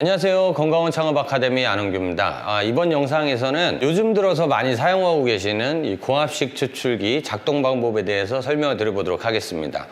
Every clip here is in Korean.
안녕하세요. 건강원 창업 아카데미 안은규입니다. 이번 영상에서는 요즘 들어서 많이 사용하고 계시는 이 고압식 추출기 작동 방법에 대해서 설명을 드려보도록 하겠습니다.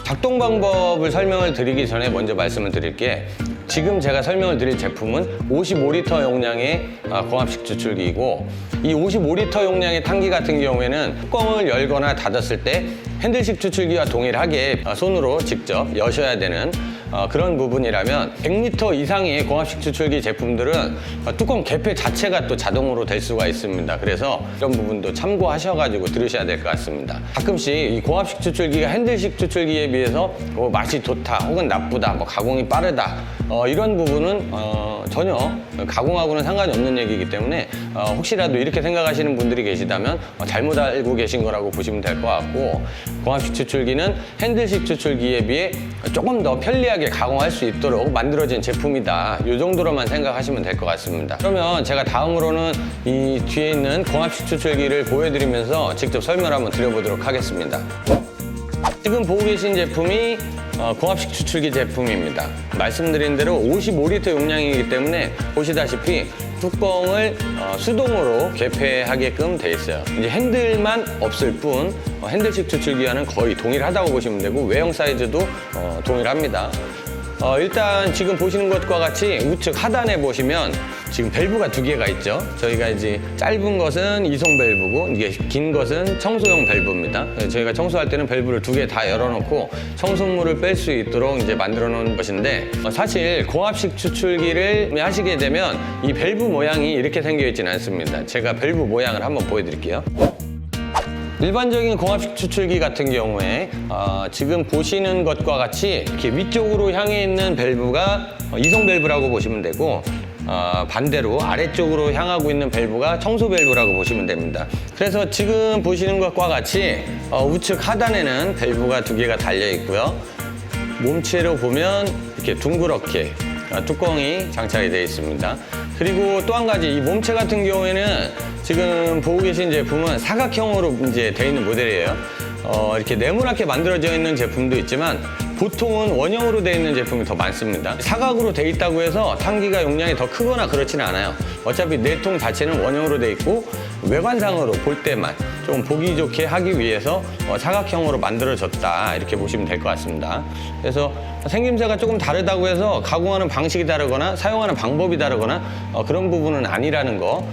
작동 방법을 설명을 드리기 전에 먼저 말씀을 드릴게, 지금 제가 설명을 드릴 제품은 55리터 용량의 고압식 추출기이고, 이 55리터 용량의 탕기 같은 경우에는 뚜껑을 열거나 닫았을 때 핸들식 추출기와 동일하게 손으로 직접 여셔야 되는 그런 부분이라면, 100리터 이상의 고압식 추출기 제품들은 뚜껑 개폐 자체가 또 자동으로 될 수가 있습니다. 그래서 이런 부분도 참고하셔가지고 들으셔야 될 것 같습니다. 가끔씩 이 고압식 추출기가 핸들식 추출기에 비해서 맛이 좋다 혹은 나쁘다, 가공이 빠르다, 이런 부분은 전혀 가공하고는 상관이 없는 얘기이기 때문에 혹시라도 이렇게 생각하시는 분들이 계시다면 잘못 알고 계신 거라고 보시면 될 것 같고, 고압식 추출기는 핸들식 추출기에 비해 조금 더 편리하게 가공할 수 있도록 만들어진 제품이다, 이 정도로만 생각하시면 될 것 같습니다. 그러면 제가 다음으로는 이 뒤에 있는 고압식 추출기를 보여드리면서 직접 설명을 한번 드려보도록 하겠습니다. 지금 보고 계신 제품이 고압식 추출기 제품입니다. 말씀드린 대로 55리터 용량이기 때문에 보시다시피 뚜껑을 수동으로 개폐하게끔 돼 있어요. 이제 핸들만 없을 뿐 핸들식 추출기와는 거의 동일하다고 보시면 되고, 외형 사이즈도 동일합니다. 일단 지금 보시는 것과 같이 우측 하단에 보시면 지금 밸브가 두 개가 있죠. 저희가 이제 짧은 것은 이송 밸브고, 이게 긴 것은 청소용 밸브입니다. 저희가 청소할 때는 밸브를 두 개 다 열어놓고 청소물을 뺄 수 있도록 이제 만들어 놓은 것인데, 사실 고압식 추출기를 하시게 되면 이 밸브 모양이 이렇게 생겨 있지는 않습니다. 제가 밸브 모양을 한번 보여드릴게요. 일반적인 고압식 추출기 같은 경우에 지금 보시는 것과 같이 이렇게 위쪽으로 향해 있는 밸브가 이송 밸브라고 보시면 되고, 반대로 아래쪽으로 향하고 있는 밸브가 청소 밸브라고 보시면 됩니다. 그래서 지금 보시는 것과 같이 우측 하단에는 밸브가 두 개가 달려 있고요. 몸체로 보면 이렇게 둥그렇게 뚜껑이 장착이 되어 있습니다. 그리고 또 한 가지, 이 몸체 같은 경우에는 지금 보고 계신 제품은 사각형으로 이제 되어 있는 모델이에요. 이렇게 네모나게 만들어져 있는 제품도 있지만 보통은 원형으로 되어 있는 제품이 더 많습니다. 사각으로 되어 있다고 해서 탕기가 용량이 더 크거나 그렇지는 않아요. 어차피 내통 자체는 원형으로 되어 있고, 외관상으로 볼 때만 좀 보기 좋게 하기 위해서 사각형으로 만들어졌다, 이렇게 보시면 될 것 같습니다. 그래서 생김새가 조금 다르다고 해서 가공하는 방식이 다르거나 사용하는 방법이 다르거나 그런 부분은 아니라는 거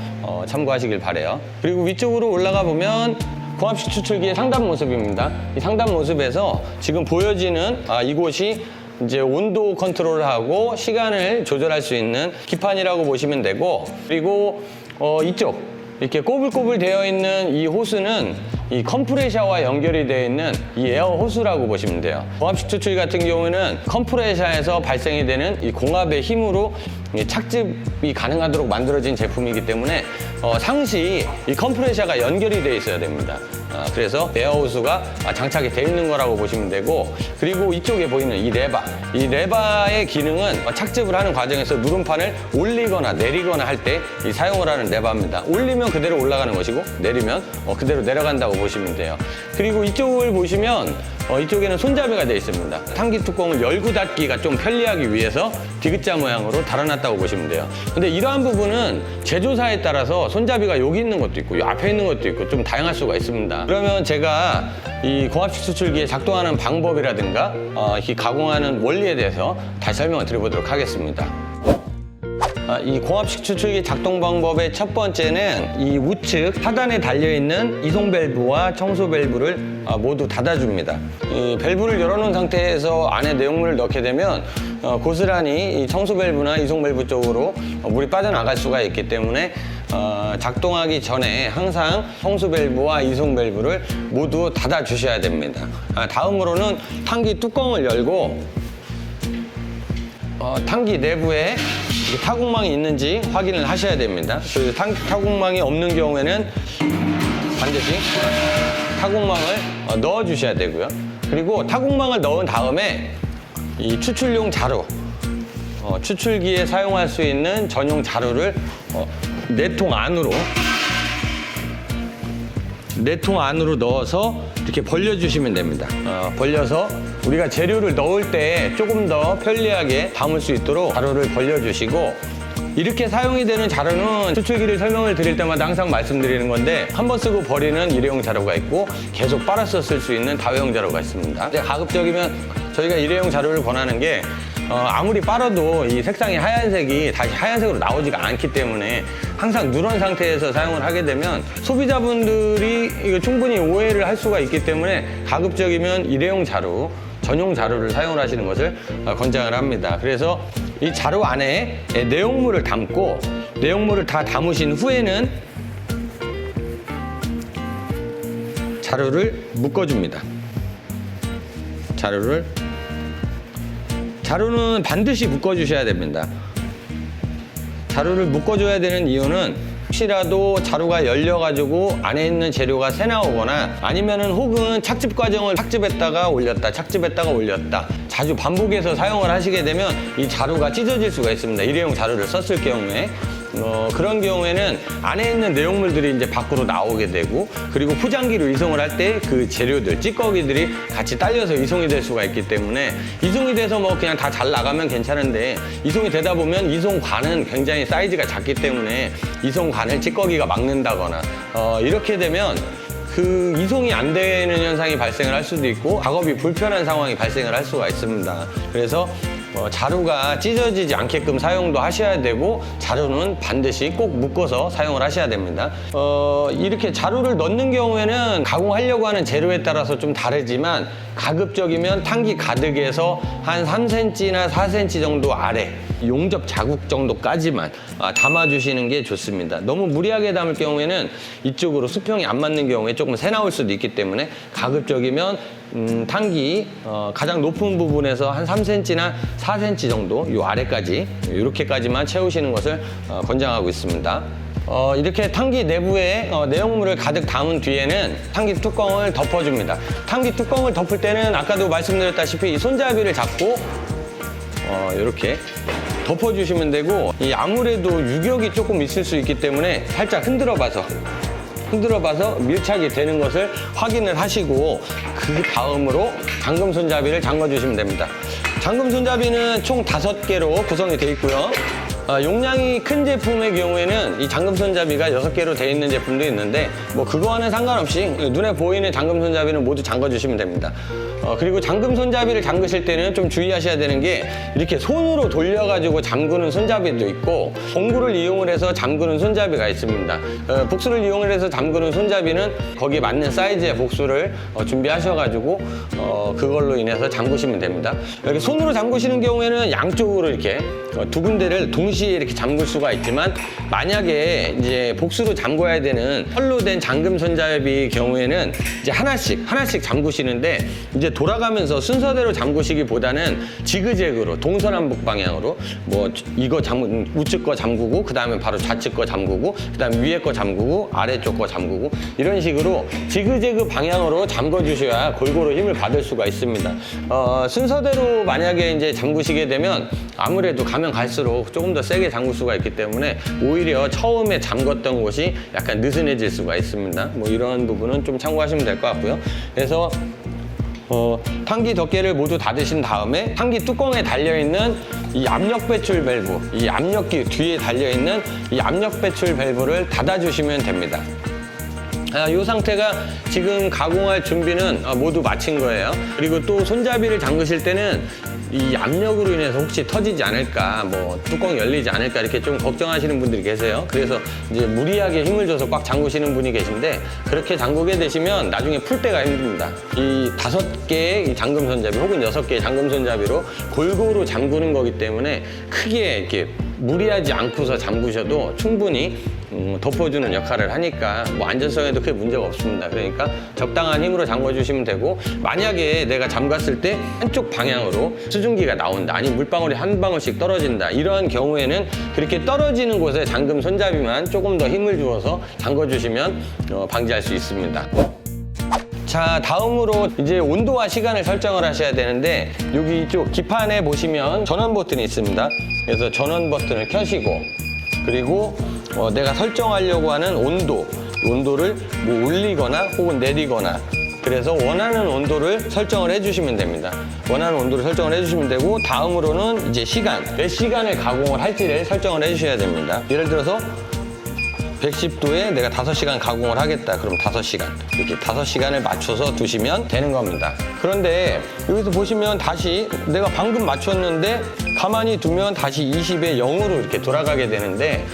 참고하시길 바라요. 그리고 위쪽으로 올라가 보면 고압식 추출기의 상단 모습입니다. 이 상단 모습에서 지금 보여지는 이곳이 이제 온도 컨트롤을 하고 시간을 조절할 수 있는 기판이라고 보시면 되고, 그리고 이쪽 이렇게 꼬불꼬불 되어 있는 이 호스는 이 컴프레셔와 연결이 되어 있는 이 에어 호스라고 보시면 돼요. 고압식 추출기 같은 경우에는 컴프레셔에서 발생이 되는 이 공압의 힘으로 착즙이 가능하도록 만들어진 제품이기 때문에 상시 이 컴프레셔가 연결이 되어 있어야 됩니다. 그래서 에어호스가 장착이 되어 있는 거라고 보시면 되고, 그리고 이쪽에 보이는 이 레바의 기능은 착즙을 하는 과정에서 누름판을 올리거나 내리거나 할 때 사용을 하는 레바입니다. 올리면 그대로 올라가는 것이고, 내리면 그대로 내려간다고 보시면 돼요. 그리고 이쪽을 보시면 이쪽에는 손잡이가 되어 있습니다. 탕기 뚜껑을 열고 닫기가 좀 편리하기 위해서 디귿자 모양으로 달아놨다고 보시면 돼요. 근데 이러한 부분은 제조사에 따라서 손잡이가 여기 있는 것도 있고, 이 앞에 있는 것도 있고, 좀 다양할 수가 있습니다. 그러면 제가 이 고압식 추출기에 작동하는 방법이라든가 이 가공하는 원리에 대해서 다시 설명을 드려보도록 하겠습니다. 이 고압식 추출기 작동 방법의 첫 번째는 이 우측 하단에 달려있는 이송 밸브와 청소 밸브를 모두 닫아줍니다. 이 밸브를 열어놓은 상태에서 안에 내용물을 넣게 되면 고스란히 이 청소 밸브나 이송 밸브 쪽으로 물이 빠져나갈 수가 있기 때문에 작동하기 전에 항상 청소 밸브와 이송 밸브를 모두 닫아주셔야 됩니다. 다음으로는 탕기 뚜껑을 열고 탕기 내부에 타공망이 있는지 확인을 하셔야 됩니다. 그 타공망이 없는 경우에는 반드시 타공망을 넣어 주셔야 되고요. 그리고 타공망을 넣은 다음에 이 추출용 자루, 추출기에 사용할 수 있는 전용 자루를 네 통 안으로 넣어서 이렇게 벌려주시면 됩니다. 벌려서 우리가 재료를 넣을 때 조금 더 편리하게 담을 수 있도록 자루를 벌려주시고, 이렇게 사용이 되는 자루는 추출기를 설명을 드릴 때마다 항상 말씀드리는 건데, 한번 쓰고 버리는 일회용 자루가 있고 계속 빨아서 쓸 수 있는 다회용 자루가 있습니다. 근데 가급적이면 저희가 일회용 자루를 권하는 게 아무리 빨아도 이 색상이 하얀색이 다시 하얀색으로 나오지가 않기 때문에 항상 누런 상태에서 사용을 하게 되면 소비자분들이 이거 충분히 오해를 할 수가 있기 때문에 가급적이면 일회용 자루, 전용 자루를 사용을 하시는 것을 권장을 합니다. 그래서 이 자루 안에 내용물을 담고, 내용물을 다 담으신 후에는 자루를 묶어줍니다. 자루는 반드시 묶어주셔야 됩니다. 자루를 묶어줘야 되는 이유는 혹시라도 자루가 열려가지고 안에 있는 재료가 새 나오거나, 아니면은 혹은 착즙 과정을 착즙했다가 올렸다 자주 반복해서 사용을 하시게 되면 이 자루가 찢어질 수가 있습니다. 일회용 자루를 썼을 경우에. 그런 경우에는 안에 있는 내용물들이 이제 밖으로 나오게 되고, 그리고 포장기로 이송을 할 때 그 재료들, 찌꺼기들이 같이 딸려서 이송이 될 수가 있기 때문에, 이송이 돼서 뭐 그냥 다 잘 나가면 괜찮은데, 이송이 되다 보면 이송관은 굉장히 사이즈가 작기 때문에 이송관을 찌꺼기가 막는다거나 이렇게 되면 그 이송이 안 되는 현상이 발생을 할 수도 있고, 작업이 불편한 상황이 발생을 할 수가 있습니다. 그래서 자루가 찢어지지 않게끔 사용도 하셔야 되고, 자루는 반드시 꼭 묶어서 사용을 하셔야 됩니다. 이렇게 자루를 넣는 경우에는 가공하려고 하는 재료에 따라서 좀 다르지만, 가급적이면 탄기 가득에서 한 3cm나 4cm 정도 아래, 용접 자국 정도까지만 담아주시는 게 좋습니다. 너무 무리하게 담을 경우에는 이쪽으로 수평이 안 맞는 경우에 조금 새 나올 수도 있기 때문에, 가급적이면 탄기 가장 높은 부분에서 한 3cm나 4cm 정도, 요 아래까지 이렇게까지만 채우시는 것을 권장하고 있습니다. 이렇게 탄기 내부에 내용물을 가득 담은 뒤에는 탄기 뚜껑을 덮어줍니다. 탄기 뚜껑을 덮을 때는 아까도 말씀드렸다시피 이 손잡이를 잡고 이렇게 덮어주시면 되고, 이 아무래도 유격이 조금 있을 수 있기 때문에 살짝 흔들어 봐서 밀착이 되는 것을 확인을 하시고, 그 다음으로 잠금 손잡이를 잠궈 주시면 됩니다. 잠금 손잡이는 총 5개로 구성이 되어 있고요. 용량이 큰 제품의 경우에는 이 잠금 손잡이가 6개로 되어 있는 제품도 있는데, 뭐 그거와는 상관없이 눈에 보이는 잠금 손잡이는 모두 잠궈 주시면 됩니다. 그리고 잠금 손잡이를 잠그실 때는 좀 주의하셔야 되는 게, 이렇게 손으로 돌려가지고 잠그는 손잡이도 있고, 봉구를 이용을 해서 잠그는 손잡이가 있습니다. 복수를 이용을 해서 잠그는 손잡이는 거기에 맞는 사이즈의 복수를 준비하셔가지고 그걸로 인해서 잠그시면 됩니다. 이렇게 손으로 잠그시는 경우에는 양쪽으로 이렇게 두 군데를 동시에 이렇게 잠글 수가 있지만, 만약에 이제 복수로 잠궈야 되는 털로 된 잠금 손잡이의 경우에는 이제 하나씩 잠그시는데, 이제 돌아가면서 순서대로 잠그시기보다는 지그재그로 동서남북 방향으로, 뭐 이거 우측 거 잠그고, 그 다음에 바로 좌측 거 잠그고, 그 다음에 위에 거 잠그고, 아래쪽 거 잠그고, 이런 식으로 지그재그 방향으로 잠궈 주셔야 골고루 힘을 받을 수가 있습니다. 순서대로 만약에 이제 잠그시게 되면 아무래도 가면 갈수록 조금 더 세게 잠글 수가 있기 때문에, 오히려 처음에 잠궜던 곳이 약간 느슨해질 수가 있습니다. 뭐 이런 부분은 좀 참고하시면 될 것 같고요. 그래서 탄기 덮개를 모두 닫으신 다음에 탄기 뚜껑에 달려있는 이 압력 배출 밸브, 이 압력기 뒤에 달려있는 이 압력 배출 밸브를 닫아주시면 됩니다. 이 상태가 지금 가공할 준비는 모두 마친 거예요. 그리고 또 손잡이를 잠그실 때는 이 압력으로 인해서 혹시 터지지 않을까, 뭐 뚜껑이 열리지 않을까, 이렇게 좀 걱정하시는 분들이 계세요. 그래서 이제 무리하게 힘을 줘서 꽉 잠그시는 분이 계신데, 그렇게 잠그게 되시면 나중에 풀 때가 힘듭니다. 이 5개의 이 잠금 손잡이 혹은 6개의 잠금 손잡이로 골고루 잠그는 거기 때문에 크게 이렇게 무리하지 않고서 잠그셔도 충분히 덮어주는 역할을 하니까 뭐 안전성에도 크게 문제가 없습니다. 그러니까 적당한 힘으로 잠궈주시면 되고, 만약에 내가 잠갔을 때 한쪽 방향으로 수증기가 나온다, 아니면 물방울이 한 방울씩 떨어진다, 이러한 경우에는 그렇게 떨어지는 곳에 잠금 손잡이만 조금 더 힘을 주어서 잠궈주시면 방지할 수 있습니다. 자, 다음으로 이제 온도와 시간을 설정을 하셔야 되는데, 여기 이쪽 기판에 보시면 전원 버튼이 있습니다. 그래서 전원 버튼을 켜시고, 그리고 내가 설정하려고 하는 온도를 뭐 올리거나 혹은 내리거나, 그래서 원하는 온도를 설정을 해주시면 됩니다. 원하는 온도를 설정을 해주시면 되고, 다음으로는 이제 시간, 몇 시간을 가공을 할지를 설정을 해주셔야 됩니다. 예를 들어서 110도에 내가 5시간 가공을 하겠다. 그럼 5시간. 이렇게 5시간을 맞춰서 두시면 되는 겁니다. 그런데 여기서 보시면 다시 내가 방금 맞췄는데 가만히 두면 다시 20에 0으로 이렇게 돌아가게 되는데,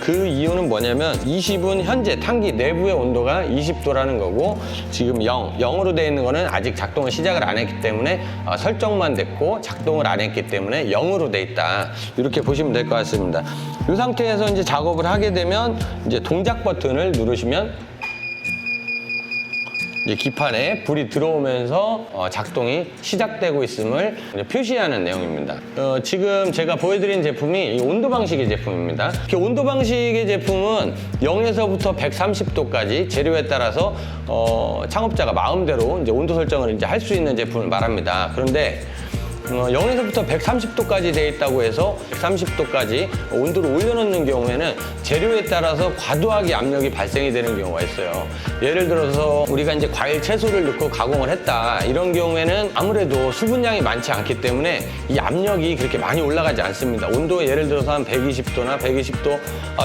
그 이유는 뭐냐면 20은 현재 탄기 내부의 온도가 20도라는 거고, 지금 0으로 되어 있는 거는 아직 작동을 시작을 안 했기 때문에 설정만 됐고 작동을 안 했기 때문에 0으로 돼 있다. 이렇게 보시면 될 것 같습니다. 이 상태에서 이제 작업을 하게 되면 이제 동작 버튼을 누르시면 이제 기판에 불이 들어오면서 작동이 시작되고 있음을 표시하는 내용입니다. 지금 제가 보여드린 제품이 이 온도 방식의 제품입니다. 이렇게 온도 방식의 제품은 0에서부터 130도까지 재료에 따라서 창업자가 마음대로 이제 온도 설정을 이제 할 수 있는 제품을 말합니다. 그런데 0에서부터 130도까지 돼 있다고 해서 130도까지 온도를 올려놓는 경우에는 재료에 따라서 과도하게 압력이 발생이 되는 경우가 있어요. 예를 들어서 우리가 이제 과일 채소를 넣고 가공을 했다, 이런 경우에는 아무래도 수분량이 많지 않기 때문에 이 압력이 그렇게 많이 올라가지 않습니다. 온도 예를 들어서 한 120도나 120도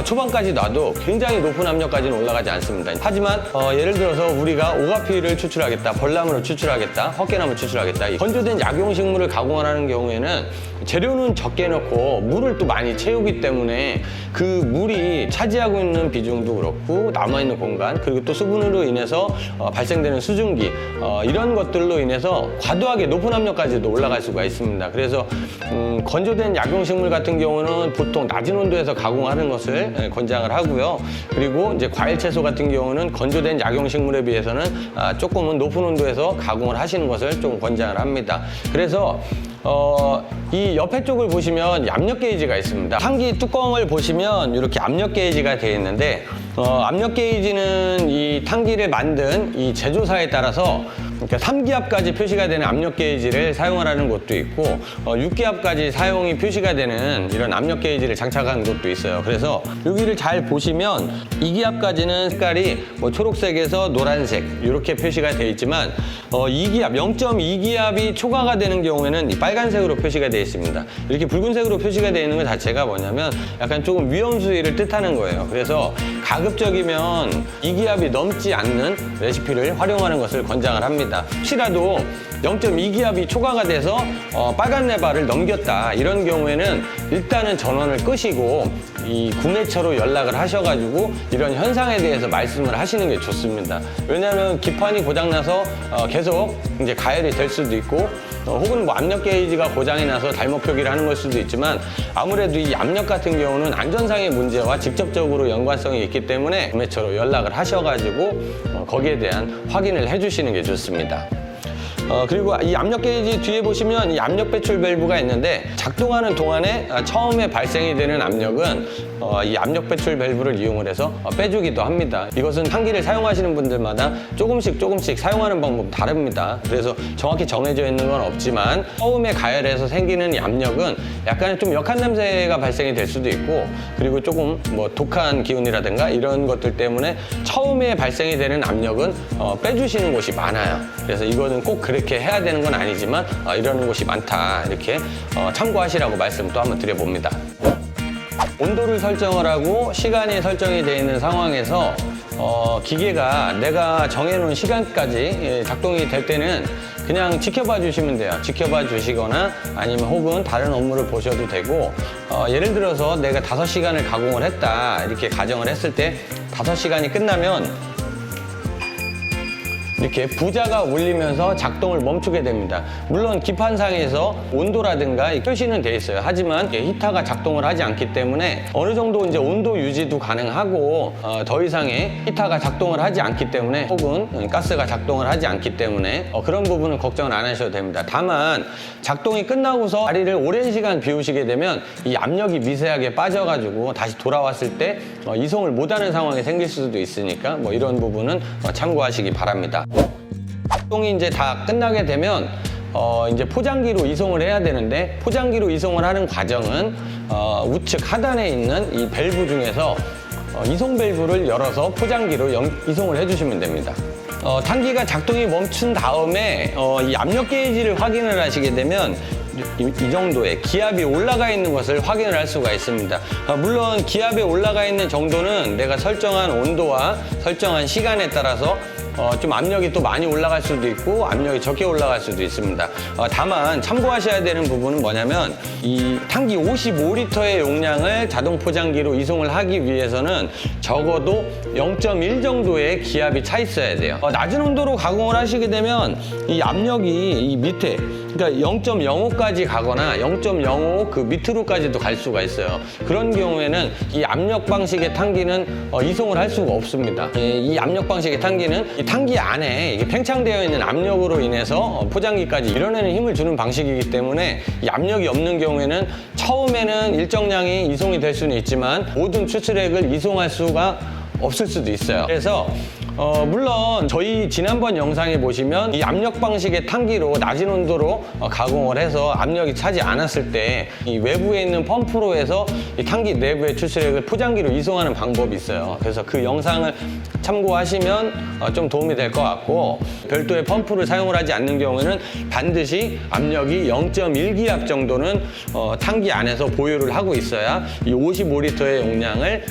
초반까지 놔도 굉장히 높은 압력까지는 올라가지 않습니다. 하지만 예를 들어서 우리가 오가피를 추출하겠다, 벌나물을 추출하겠다, 헛개나물 추출하겠다, 이 건조된 약용식물을 가공을 하는 경우에는 재료는 적게 넣고 물을 또 많이 채우기 때문에 그 물이 차지하고 있는 비중도 그렇고 남아있는 공간, 그리고 또 수분으로 인해서 발생되는 수증기, 이런 것들로 인해서 과도하게 높은 압력까지도 올라갈 수가 있습니다. 그래서 건조된 약용식물 같은 경우는 보통 낮은 온도에서 가공하는 것을 권장을 하고요. 그리고 이제 과일 채소 같은 경우는 건조된 약용식물에 비해서는 조금은 높은 온도에서 가공을 하시는 것을 좀 권장을 합니다. 그래서 이 옆에 쪽을 보시면 압력 게이지가 있습니다. 탄기 뚜껑을 보시면 이렇게 압력 게이지가 되어 있는데, 압력 게이지는 이 탄기를 만든 이 제조사에 따라서 그러니까 3기압까지 표시가 되는 압력 게이지를 사용하라는 곳도 있고 6기압까지 사용이 표시가 되는 이런 압력 게이지를 장착한 곳도 있어요. 그래서 여기를 잘 보시면 2기압까지는 색깔이 뭐 초록색에서 노란색 이렇게 표시가 되어 있지만 2기압, 0.2기압이 초과가 되는 경우에는 이 빨간색으로 표시가 되어 있습니다. 이렇게 붉은색으로 표시가 되어 있는 것 자체가 뭐냐면 약간 조금 위험 수위를 뜻하는 거예요. 그래서 가급적이면 2기압이 넘지 않는 레시피를 활용하는 것을 권장을 합니다. 혹시라도 0.2기압이 초과가 돼서 빨간 레바를 넘겼다, 이런 경우에는 일단은 전원을 끄시고 이 구매처로 연락을 하셔가지고 이런 현상에 대해서 말씀을 하시는 게 좋습니다. 왜냐하면 기판이 고장나서 계속 이제 가열이 될 수도 있고, 혹은 뭐 압력 게이지가 고장이 나서 잘못 표기를 하는 걸 수도 있지만, 아무래도 이 압력 같은 경우는 안전상의 문제와 직접적으로 연관성이 있기 때문에 구매처로 연락을 하셔가지고 거기에 대한 확인을 해주시는 게 좋습니다. 그리고 이 압력 게이지 뒤에 보시면 이 압력 배출 밸브가 있는데, 작동하는 동안에 처음에 발생이 되는 압력은 이 압력 배출 밸브를 이용을 해서 빼주기도 합니다. 이것은 탄기를 사용하시는 분들마다 조금씩 사용하는 방법이 다릅니다. 그래서 정확히 정해져 있는 건 없지만 처음에 가열해서 생기는 이 압력은 약간 좀 역한 냄새가 발생이 될 수도 있고, 그리고 조금 뭐 독한 기운이라든가 이런 것들 때문에 처음에 발생이 되는 압력은 빼주시는 곳이 많아요. 그래서 이거는 꼭 그렇게 해야 되는 건 아니지만 이러는 곳이 많다, 이렇게 참고하시라고 말씀 또 한번 드려봅니다. 온도를 설정을 하고 시간이 설정이 되어 있는 상황에서 기계가 내가 정해놓은 시간까지 작동이 될 때는 그냥 지켜봐 주시면 돼요. 지켜봐 주시거나 아니면 혹은 다른 업무를 보셔도 되고, 예를 들어서 내가 5시간을 가공을 했다, 이렇게 가정을 했을 때 5시간이 끝나면 이렇게 부자가 울리면서 작동을 멈추게 됩니다. 물론 기판상에서 온도라든가 표시는 돼 있어요. 하지만 히터가 작동을 하지 않기 때문에 어느 정도 이제 온도 유지도 가능하고, 더 이상의 히터가 작동을 하지 않기 때문에, 혹은 가스가 작동을 하지 않기 때문에 그런 부분은 걱정을 안 하셔도 됩니다. 다만 작동이 끝나고서 자리를 오랜 시간 비우시게 되면 이 압력이 미세하게 빠져가지고 다시 돌아왔을 때 이송을 못하는 상황이 생길 수도 있으니까 이런 부분은 참고하시기 바랍니다. 작동이 이제 다 끝나게 되면 이제 포장기로 이송을 해야 되는데, 포장기로 이송을 하는 과정은 우측 하단에 있는 이 밸브 중에서 이송 밸브를 열어서 포장기로 이송을 해주시면 됩니다. 탄기가 작동이 멈춘 다음에 이 압력 게이지를 확인을 하시게 되면 이 정도의 기압이 올라가 있는 것을 확인을 할 수가 있습니다. 물론 기압이 올라가 있는 정도는 내가 설정한 온도와 설정한 시간에 따라서 좀 압력이 또 많이 올라갈 수도 있고 압력이 적게 올라갈 수도 있습니다. 다만 참고하셔야 되는 부분은 뭐냐면, 이 탄기 55리터의 용량을 자동 포장기로 이송을 하기 위해서는 적어도 0.1 정도의 기압이 차 있어야 돼요. 낮은 온도로 가공을 하시게 되면 이 압력이 이 밑에, 그러니까 0.05까지 가거나 0.05 그 밑으로까지도 갈 수가 있어요. 그런 경우에는 이 압력 방식의 탄기는 이송을 할 수가 없습니다. 이 압력 방식의 탄기는 이 탄기 안에 이게 팽창되어 있는 압력으로 인해서 포장기까지 밀어내는 힘을 주는 방식이기 때문에, 이 압력이 없는 경우에는 처음에는 일정량이 이송이 될 수는 있지만 모든 추출액을 이송할 수가 없을 수도 있어요. 그래서 물론 저희 지난번 영상에 보시면 이 압력 방식의 탄기로 낮은 온도로 가공을 해서 압력이 차지 않았을 때 이 외부에 있는 펌프로 해서 이 탄기 내부의 추출액을 포장기로 이송하는 방법이 있어요. 그래서 그 영상을 참고하시면 좀 도움이 될 것 같고, 별도의 펌프를 사용을 하지 않는 경우에는 반드시 압력이 0.1기압 정도는 탄기 안에서 보유를 하고 있어야 이 55리터의 용량을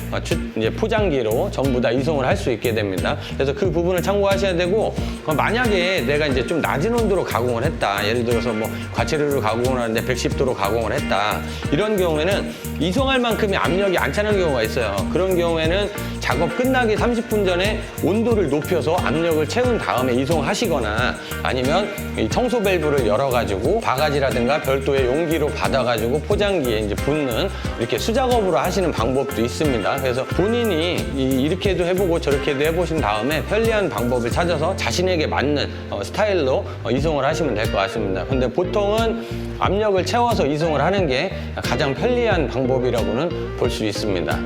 이제 포장기로 전부 다 이송을 할 수 있게 됩니다. 그래서 그 부분을 참고하셔야 되고, 만약에 내가 이제 좀 낮은 온도로 가공을 했다, 예를 들어서 뭐 과체류를 가공을 하는데 110도로 가공을 했다, 이런 경우에는 이송할 만큼의 압력이 안 차는 경우가 있어요. 그런 경우에는 작업 끝나기 30분 전에 온도를 높여서 압력을 채운 다음에 이송하시거나, 아니면 이 청소 밸브를 열어가지고 바가지라든가 별도의 용기로 받아가지고 포장기에 이제 붓는, 이렇게 수작업으로 하시는 방법도 있습니다. 그래서 본인이 이렇게도 해보고 저렇게도 해보신 다음에 편리한 방법을 찾아서 자신에게 맞는 스타일로 이송을 하시면 될 것 같습니다. 근데 보통은 압력을 채워서 이송을 하는 게 가장 편리한 방법이라고는 볼 수 있습니다.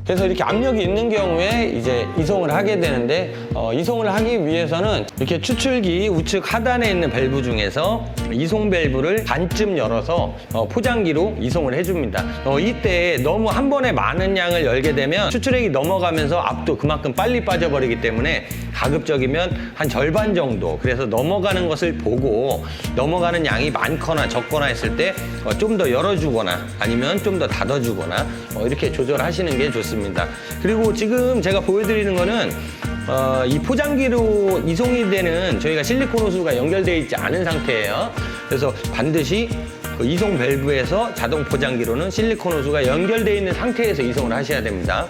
그래서 이렇게 압력이 있는 경우에 이제 이송을 하게 되는데, 이송을 하기 위해서는 이렇게 추출기 우측 하단에 있는 밸브 중에서 이송 밸브를 반쯤 열어서 포장기로 이송을 해줍니다. 이때 너무 한 번에 많은 양을 열게 되면 추출액이 넘어가면서 압도 그만큼 빨리 빠져버리기 때문에 가급적이면 한 절반 정도, 그래서 넘어가는 것을 보고 넘어가는 양이 많거나 적거나 했을 때 좀 더 열어주거나 아니면 좀 더 닫아주거나 이렇게 조절하시는 게 좋습니다. 그리고 지금 제가 보여드리는 거는 이 포장기로 이송이 되는 저희가 실리콘 호스가 연결되어 있지 않은 상태예요. 그래서 반드시 그 이송 밸브에서 자동 포장기로는 실리콘 호스가 연결되어 있는 상태에서 이송을 하셔야 됩니다.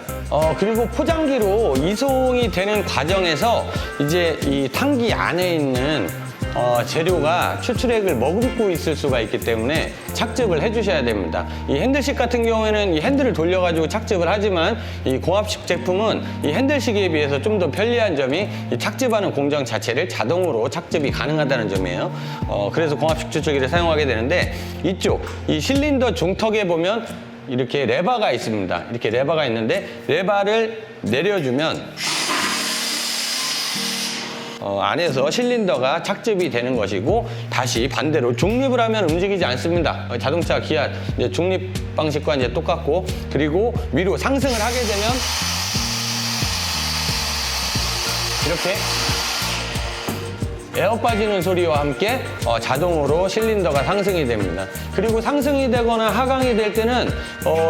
그리고 포장기로 이송이 되는 과정에서 이제 이 탄기 안에 있는 재료가 추출액을 머금고 있을 수가 있기 때문에 착즙을 해주셔야 됩니다. 이 핸들식 같은 경우에는 이 핸들을 돌려가지고 착즙을 하지만, 이 공합식 제품은 이 핸들식에 비해서 좀 더 편리한 점이 이 착즙하는 공정 자체를 자동으로 착즙이 가능하다는 점이에요. 그래서 공합식 추출기를 사용하게 되는데, 이쪽 이 실린더 중턱에 보면 이렇게 레버가 있습니다. 이렇게 레버가 있는데 레버를 내려주면 안에서 실린더가 착즙이 되는 것이고, 다시 반대로 중립을 하면 움직이지 않습니다. 자동차 기아 이제 중립 방식과 이제 똑같고, 그리고 위로 상승을 하게 되면 이렇게 에어 빠지는 소리와 함께 자동으로 실린더가 상승이 됩니다. 그리고 상승이 되거나 하강이 될 때는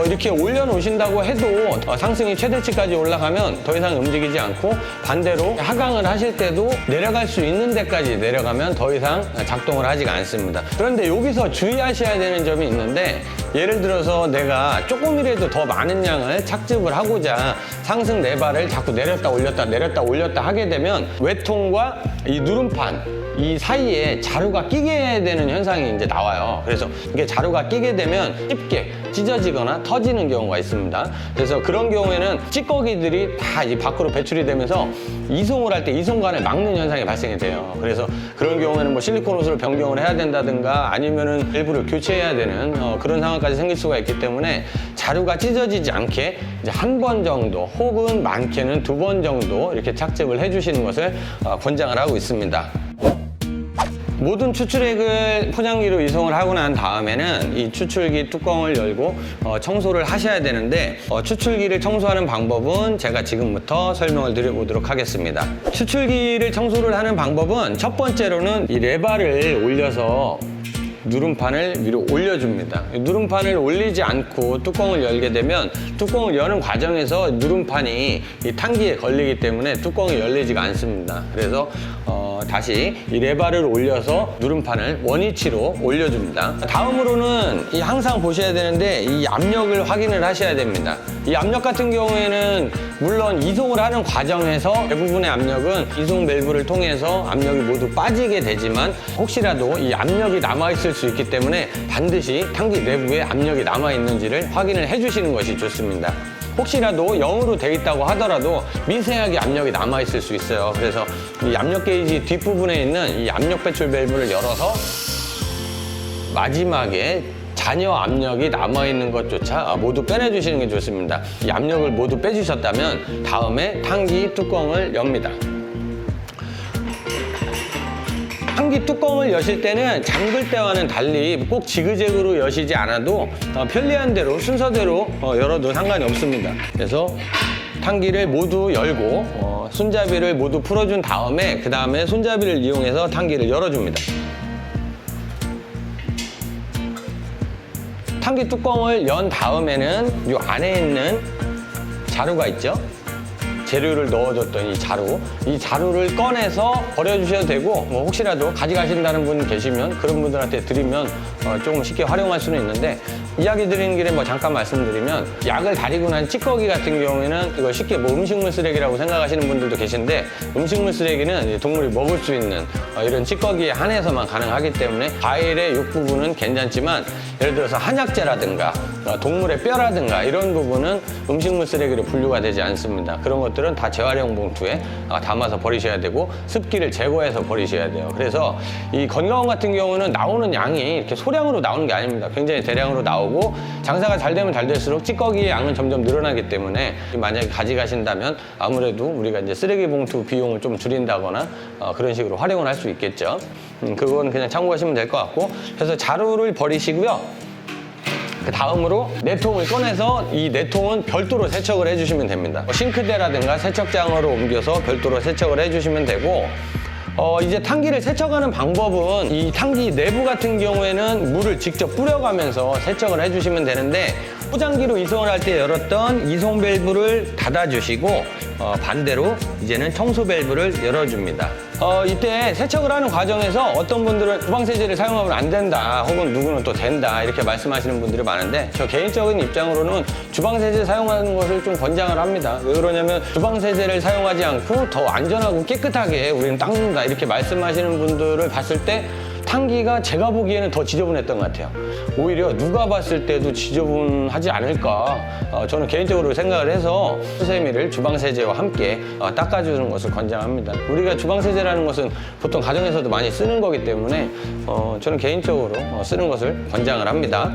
이렇게 올려놓으신다고 해도 상승이 최대치까지 올라가면 더 이상 움직이지 않고, 반대로 하강을 하실 때도 내려갈 수 있는 데까지 내려가면 더 이상 작동을 하지가 않습니다. 그런데 여기서 주의하셔야 되는 점이 있는데, 예를 들어서 내가 조금이라도 더 많은 양을 착즙을 하고자 상승 레버를 자꾸 내렸다 올렸다 하게 되면 외통과 이 누름판 이 사이에 자루가 끼게 되는 현상이 이제 나와요. 그래서 이게 자루가 끼게 되면 쉽게 찢어지거나 터지는 경우가 있습니다. 그래서 그런 경우에는 찌꺼기들이 다 이제 밖으로 배출이 되면서 이송을 할 때 이송관을 막는 현상이 발생이 돼요. 그래서 그런 경우에는 뭐 실리콘 호스를 변경을 해야 된다든가 아니면은 밸브를 교체해야 되는 그런 상황까지 생길 수가 있기 때문에 자루가 찢어지지 않게 이제 한 번 정도 혹은 많게는 2번 정도 이렇게 착즙을 해주시는 것을 권장을 하고 있습니다. 모든 추출액을 포장기로 이송을 하고 난 다음에는 이 추출기 뚜껑을 열고 청소를 하셔야 되는데 추출기를 청소하는 방법은 제가 지금부터 설명을 드려보도록 하겠습니다. 추출기를 청소를 하는 방법은 첫 번째로는 이 레바를 올려서 누름판을 위로 올려줍니다. 누름판을 올리지 않고 뚜껑을 열게 되면 뚜껑을 여는 과정에서 누름판이 이 탄기에 걸리기 때문에 뚜껑이 열리지가 않습니다. 그래서 다시 이 레바를 올려서 누름판을 원위치로 올려줍니다. 다음으로는 항상 보셔야 되는데 이 압력을 확인을 하셔야 됩니다. 이 압력 같은 경우에는 물론 이송을 하는 과정에서 대부분의 압력은 이송 밸브를 통해서 압력이 모두 빠지게 되지만 혹시라도 이 압력이 남아있을 수 있기 때문에 반드시 탄기 내부에 압력이 남아있는지를 확인을 해주시는 것이 좋습니다. 혹시라도 0으로 돼 있다고 하더라도 미세하게 압력이 남아있을 수 있어요. 그래서 이 압력 게이지 뒷부분에 있는 이 압력 배출 밸브를 열어서 마지막에 잔여 압력이 남아있는 것조차 모두 빼내주시는 게 좋습니다. 이 압력을 모두 빼주셨다면 다음에 탄기 뚜껑을 엽니다. 탄기 뚜껑을 여실 때는 잠글 때와는 달리 꼭 지그재그로 여시지 않아도 편리한 대로 순서대로 열어도 상관이 없습니다. 그래서 탄기를 모두 열고 손잡이를 모두 풀어준 다음에 그 다음에 손잡이를 이용해서 탄기를 열어줍니다. 탄기 뚜껑을 연 다음에는 이 안에 있는 자루가 있죠? 재료를 넣어줬던 이 자루를 꺼내서 버려주셔도 되고 혹시라도 가져가신다는 분 계시면 그런 분들한테 드리면 조금 쉽게 활용할 수는 있는데 이야기 드리는 길에 잠깐 말씀드리면 약을 다리고 난 찌꺼기 같은 경우에는 이거 쉽게 음식물 쓰레기라고 생각하시는 분들도 계신데 음식물 쓰레기는 동물이 먹을 수 있는 이런 찌꺼기에 한해서만 가능하기 때문에 과일의 육 부분은 괜찮지만 예를 들어서 한약재라든가 동물의 뼈라든가 이런 부분은 음식물 쓰레기로 분류가 되지 않습니다. 그런 것들은 다 재활용 봉투에 담아서 버리셔야 되고 습기를 제거해서 버리셔야 돼요. 그래서 이 건강원 같은 경우는 나오는 양이 이렇게 소량으로 나오는 게 아닙니다. 굉장히 대량으로 나오고 장사가 잘 되면 잘 될수록 찌꺼기의 양은 점점 늘어나기 때문에 만약에 가져가신다면 아무래도 우리가 이제 쓰레기 봉투 비용을 좀 줄인다거나 그런 식으로 활용을 할 수 있겠죠. 그건 그냥 참고하시면 될 것 같고 그래서 자루를 버리시고요. 그 다음으로 내통을 꺼내서 이 내통은 별도로 세척을 해주시면 됩니다. 싱크대라든가 세척장으로 옮겨서 별도로 세척을 해주시면 되고 이제 탄기를 세척하는 방법은 이 탄기 내부 같은 경우에는 물을 직접 뿌려가면서 세척을 해주시면 되는데 포장기로 이송을 할 때 열었던 이송 밸브를 닫아주시고 반대로 이제는 청소 밸브를 열어줍니다. 이때 세척을 하는 과정에서 어떤 분들은 주방세제를 사용하면 안 된다 혹은 누구는 또 된다 이렇게 말씀하시는 분들이 많은데 저 개인적인 입장으로는 주방세제 사용하는 것을 좀 권장을 합니다. 왜 그러냐면 주방세제를 사용하지 않고 더 안전하고 깨끗하게 우리는 닦는다 이렇게 말씀하시는 분들을 봤을 때 탄기가 제가 보기에는 더 지저분했던 것 같아요. 오히려 누가 봤을 때도 지저분하지 않을까 저는 개인적으로 생각을 해서 수세미를 주방세제와 함께 닦아주는 것을 권장합니다. 우리가 주방세제라는 것은 보통 가정에서도 많이 쓰는 거기 때문에 저는 개인적으로 쓰는 것을 권장을 합니다.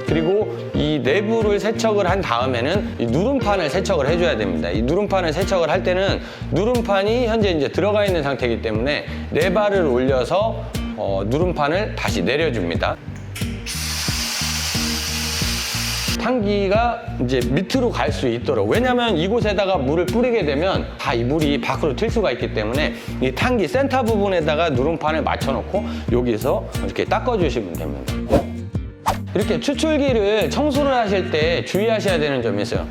그리고 이 내부를 세척을 한 다음에는 이 누름판을 세척을 해줘야 됩니다. 이 누름판을 세척을 할 때는 누름판이 현재 이제 들어가 있는 상태이기 때문에 레바를 올려서 누름판을 다시 내려줍니다. 탄기가 이제 밑으로 갈 수 있도록 왜냐하면 이곳에다가 물을 뿌리게 되면 다 이 물이 밖으로 튈 수가 있기 때문에 이 탄기 센터 부분에다가 누름판을 맞춰놓고 여기서 이렇게 닦아주시면 됩니다. 이렇게 추출기를 청소를 하실 때 주의하셔야 되는 점이 있어요.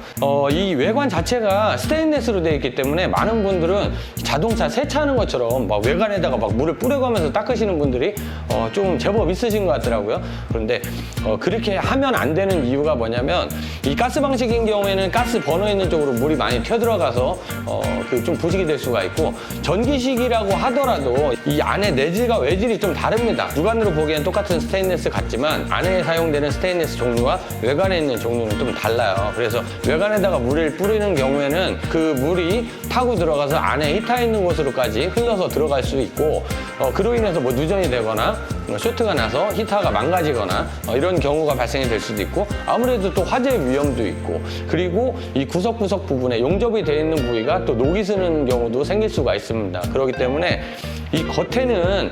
이 외관 자체가 스테인리스로 되어 있기 때문에 많은 분들은 자동차 세차하는 것처럼 막 외관에다가 막 물을 뿌려가면서 닦으시는 분들이 좀 제법 있으신 것 같더라고요. 그런데 그렇게 하면 안 되는 이유가 뭐냐면 이 가스 방식인 경우에는 가스 버너 있는 쪽으로 물이 많이 튀어들어가서 좀 부식이 될 수가 있고 전기식이라고 하더라도 이 안에 내질과 외질이 좀 다릅니다. 육안으로 보기엔 똑같은 스테인리스 같지만 안에 사용 사용되는 스테인리스 종류와 외관에 있는 종류는 좀 달라요. 그래서 외관에다가 물을 뿌리는 경우에는 그 물이 타고 들어가서 안에 히터 있는 곳으로까지 흘러서 들어갈 수 있고, 그로 인해서 뭐 누전이 되거나 쇼트가 나서 히터가 망가지거나 이런 경우가 발생이 될 수도 있고, 아무래도 또 화재 위험도 있고, 그리고 이 구석구석 부분에 용접이 되어 있는 부위가 또 녹이 스는 경우도 생길 수가 있습니다. 그렇기 때문에 이 겉에는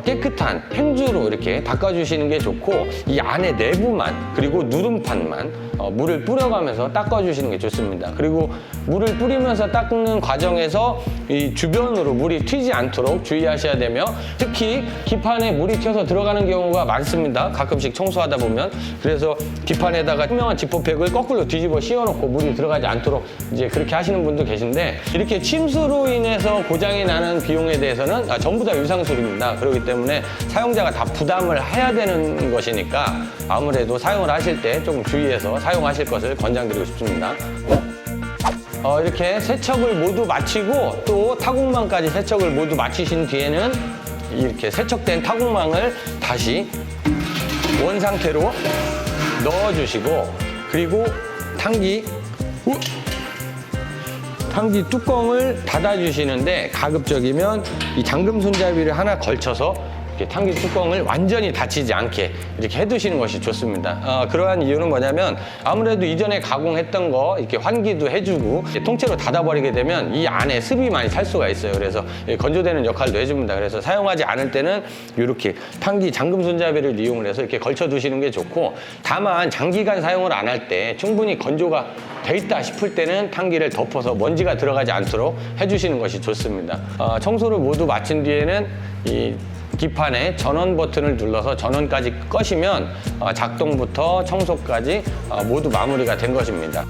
깨끗한 행주로 이렇게 닦아주시는 게 좋고, 이 안에 내부만, 그리고 누름판만 물을 뿌려가면서 닦아주시는 게 좋습니다. 그리고 물을 뿌리면서 닦는 과정에서 이 주변으로 물이 튀지 않도록 주의하셔야 되며, 특히 기판에 물이 튀어서 들어가는 경우가 많습니다. 가끔씩 청소하다 보면. 그래서 기판에다가 투명한 지퍼백을 거꾸로 뒤집어 씌워놓고 물이 들어가지 않도록 이제 그렇게 하시는 분도 계신데, 이렇게 침수로 인해서 고장이 나는 비용에 대해서는 전부 다 유상술입니다. 그렇기 때문에 사용자가 다 부담을 해야 되는 것이니까 아무래도 사용을 하실 때 조금 주의해서 사용하실 것을 권장드리고 싶습니다. 이렇게 세척을 모두 마치고 또 타공망까지 세척을 모두 마치신 뒤에는 이렇게 세척된 타공망을 다시 원 상태로 넣어주시고, 그리고 탄기 뚜껑을 닫아주시는데, 가급적이면 이 잠금 손잡이를 하나 걸쳐서 이렇게 탄기 뚜껑을 완전히 닫히지 않게 이렇게 해두시는 것이 좋습니다. 그러한 이유는 뭐냐면, 아무래도 이전에 가공했던 거 이렇게 환기도 해주고 통째로 닫아버리게 되면 이 안에 습이 많이 살 수가 있어요. 그래서 건조되는 역할도 해줍니다. 그래서 사용하지 않을 때는 이렇게 탄기 잠금 손잡이를 이용을 해서 이렇게 걸쳐두시는 게 좋고, 다만 장기간 사용을 안 할 때 충분히 건조가 돼 있다 싶을 때는 탄기를 덮어서 먼지가 들어가지 않도록 해주시는 것이 좋습니다. 청소를 모두 마친 뒤에는 이 기판에 전원 버튼을 눌러서 전원까지 꺼시면 작동부터 청소까지 모두 마무리가 된 것입니다.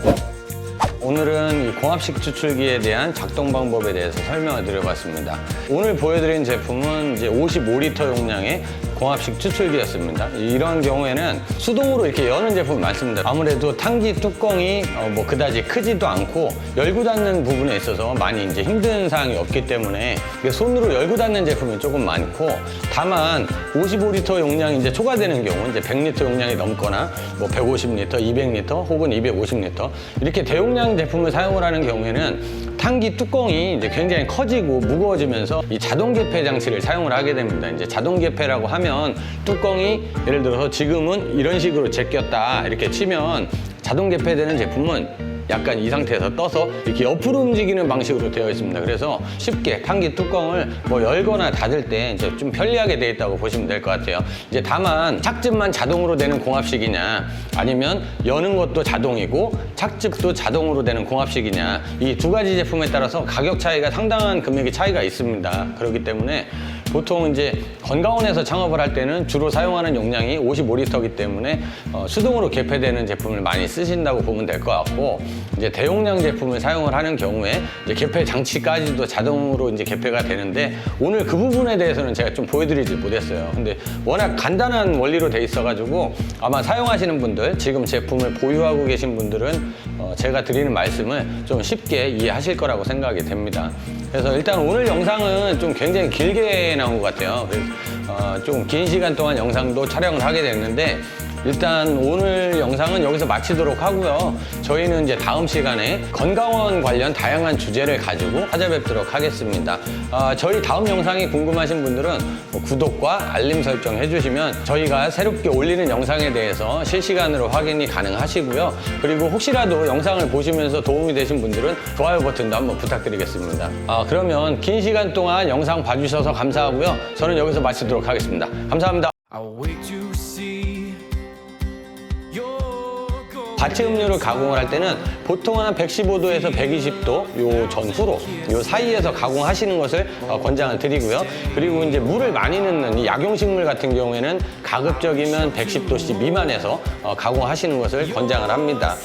오늘은 이 공합식 추출기에 대한 작동 방법에 대해서 설명을 드려봤습니다. 오늘 보여드린 제품은 이제 55리터 용량의 공합식 추출기였습니다. 이런 경우에는 수동으로 이렇게 여는 제품이 많습니다. 아무래도 탄기 뚜껑이 뭐 그다지 크지도 않고 열고 닫는 부분에 있어서 많이 이제 힘든 사항이 없기 때문에 손으로 열고 닫는 제품이 조금 많고, 다만 55리터 용량이 이제 초과되는 경우, 이제 100리터 용량이 넘거나 뭐 150리터, 200리터 혹은 250리터 이렇게 대용량 제품을 사용을 하는 경우에는 탄기 뚜껑이 이제 굉장히 커지고 무거워지면서 이 자동 개폐 장치를 사용을 하게 됩니다. 이제 자동 개폐라고 하면 뚜껑이 예를 들어서 지금은 이런 식으로 제꼈다 이렇게 치면, 자동 개폐되는 제품은 약간 이 상태에서 떠서 이렇게 옆으로 움직이는 방식으로 되어 있습니다. 그래서 쉽게 탄기 뚜껑을 뭐 열거나 닫을 때 이제 좀 편리하게 되어 있다고 보시면 될 것 같아요. 이제 다만 착즙만 자동으로 되는 공합식이냐, 아니면 여는 것도 자동이고 착즙도 자동으로 되는 공합식이냐, 이 두 가지 제품에 따라서 가격 차이가 상당한 금액의 차이가 있습니다. 그렇기 때문에 보통 이제 건강원에서 창업을 할 때는 주로 사용하는 용량이 55리터이기 때문에 수동으로 개폐되는 제품을 많이 쓰신다고 보면 될 것 같고, 이제 대용량 제품을 사용을 하는 경우에 이제 개폐 장치까지도 자동으로 이제 개폐가 되는데, 오늘 그 부분에 대해서는 제가 좀 보여드리지 못했어요. 근데 워낙 간단한 원리로 돼 있어가지고 아마 사용하시는 분들, 지금 제품을 보유하고 계신 분들은 제가 드리는 말씀을 좀 쉽게 이해하실 거라고 생각이 됩니다. 그래서 일단 오늘 영상은 좀 굉장히 길게 나온 것 같아요. 그래서 좀 긴 시간 동안 영상도 촬영을 하게 됐는데, 일단 오늘 영상은 여기서 마치도록 하고요. 저희는 이제 다음 시간에 건강원 관련 다양한 주제를 가지고 찾아뵙도록 하겠습니다. 저희 다음 영상이 궁금하신 분들은 구독과 알림 설정 해주시면 저희가 새롭게 올리는 영상에 대해서 실시간으로 확인이 가능하시고요. 그리고 혹시라도 영상을 보시면서 도움이 되신 분들은 좋아요 버튼도 한번 부탁드리겠습니다. 그러면 긴 시간 동안 영상 봐주셔서 감사하고요. 저는 여기서 마치도록 하겠습니다. 감사합니다. 자체 음료를 가공을 할 때는 보통 한 115도에서 120도 요 전후로 요 사이에서 가공하시는 것을 권장을 드리고요. 그리고 이제 물을 많이 넣는 이 약용식물 같은 경우에는 가급적이면 110도씨 미만에서 가공하시는 것을 권장을 합니다.